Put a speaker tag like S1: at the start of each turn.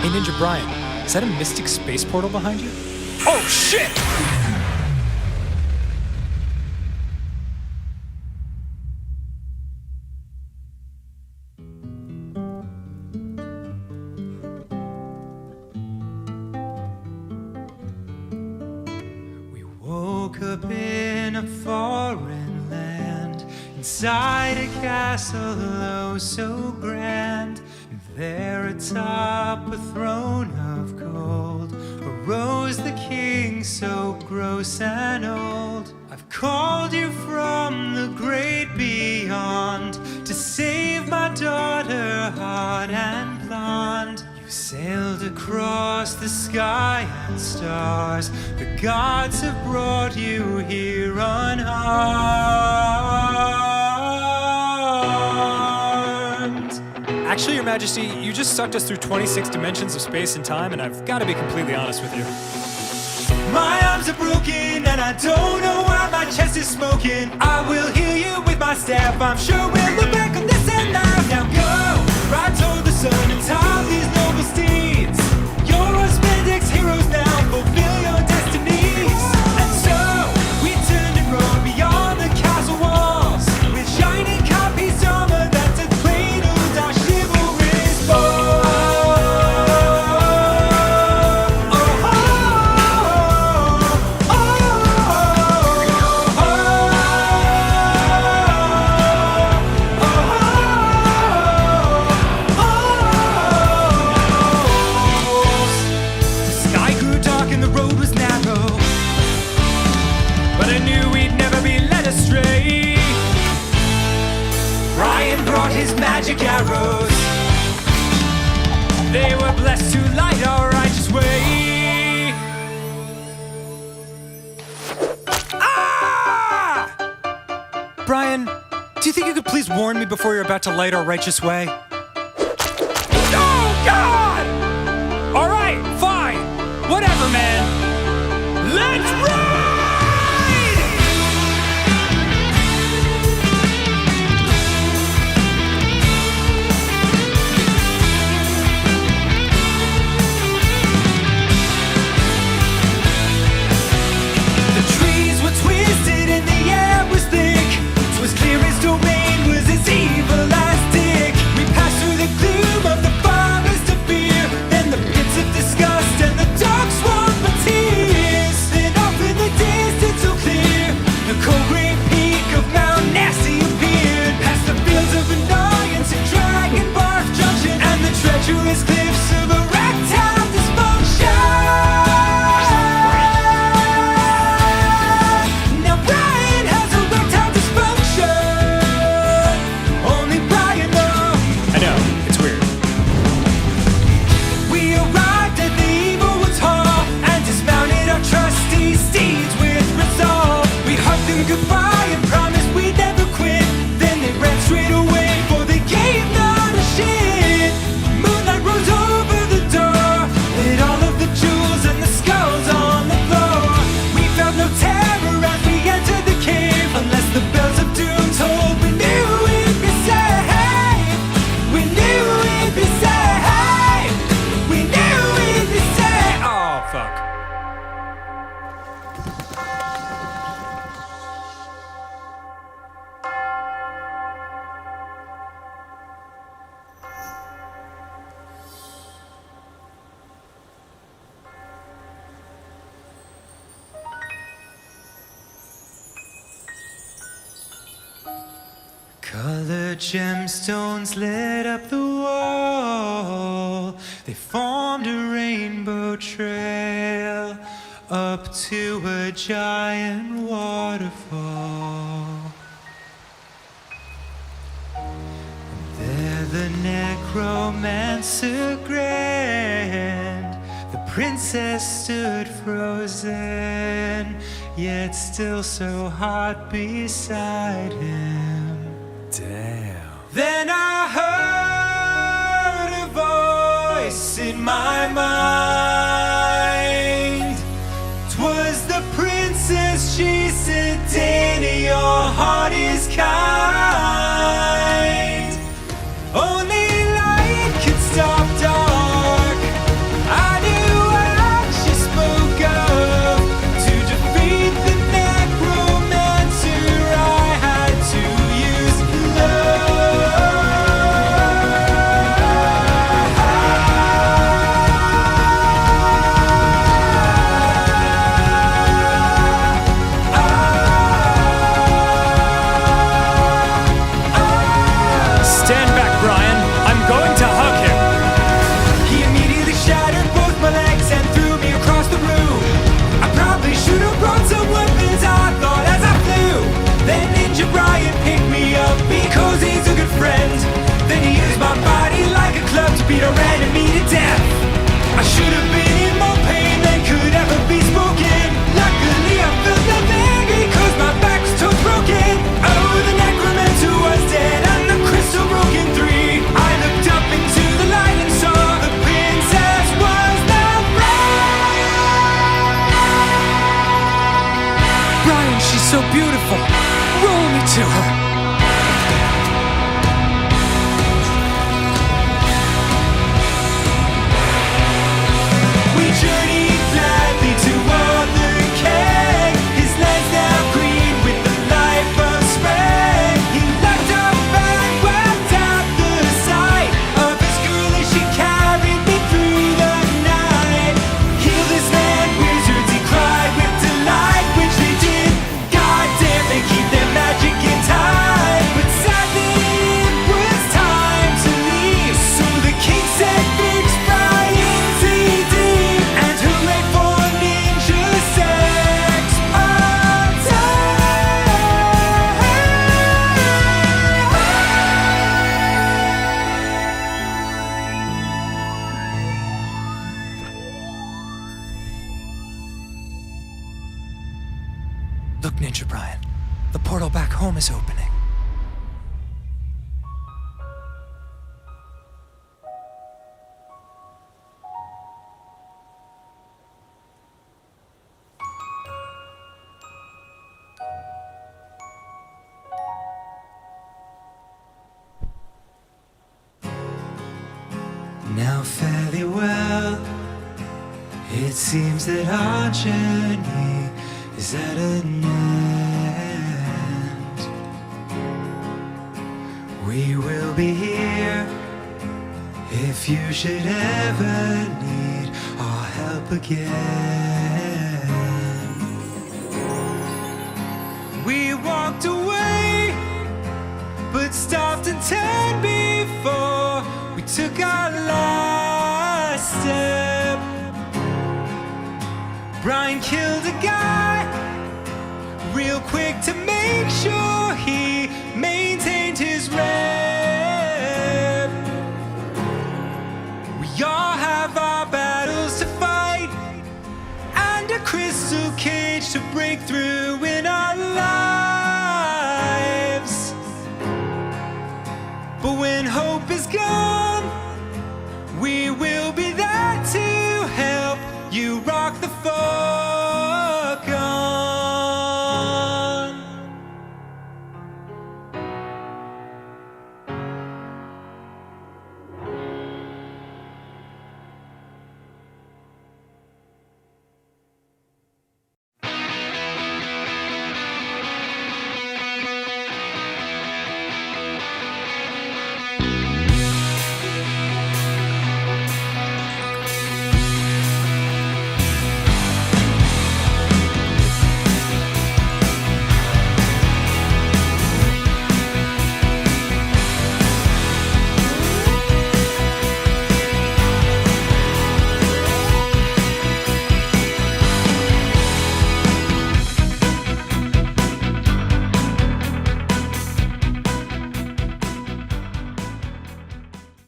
S1: Hey Ninja Brian, is that a mystic space portal behind you? Oh shit!
S2: We woke up in a foreign land, inside a castle oh so grand. And there atop a throne of gold arose the king so gross and old. I've called you from the great beyond to save my daughter hot and blonde. You sailed across the sky and stars. The gods have brought you here unharmed.
S1: Actually, Your Majesty, you just sucked us through 26 dimensions of space and time, and I've got to be completely honest with you.
S2: My arms are broken and I don't know why my chest is smoking. I will heal you with my staff. I'm sure we'll look back on this and laugh. Now go, ride toward the sun and tie these noble steeds. You're our spandex heroes now, fulfill your destinies. And so, we turned and rode beyond the castle walls with shining copies armor that's a cradled our chivalry's fall. Magic arrows, they were blessed to light our righteous way. Ah!
S1: Brian, do you think you could please warn me before you're about to light our righteous way?
S2: Oh, God!
S1: All right, fine. Whatever, man.
S2: Let's ride! Colored gemstones lit up the wall. They formed a rainbow trail up to a giant waterfall. And there the necromancer grand, the princess stood frozen, yet still so hot beside him.
S1: Damn.
S2: Then I heard a voice in my mind. 'Twas the princess, she said, Danny, your heart is kind. Only light can stop dark.
S1: so beautiful. Roll me to her.
S2: We journey gladly toward the cave. His legs now green with the life of spring. He looked up and wept at the sight of his girl as she carried me through the night. Heal this land, wizards, he cried with delight, which they did. God damn, they keep their magic in time. But sadly, it was time to leave. So the king said, "Fix Brian ZD." And hooray for ninja sex
S1: Look, Ninja Brian, the portal back home is opening.
S2: Now fairly well, it seems that our journey is at an end. We will be here if you should ever need our help again. We walked away, but stopped and turned before we took our last step. Brian killed a guy real quick to make sure he maintained his rep. We all have our battles to fight and a crystal cage to break through in our lives. But when hope is gone,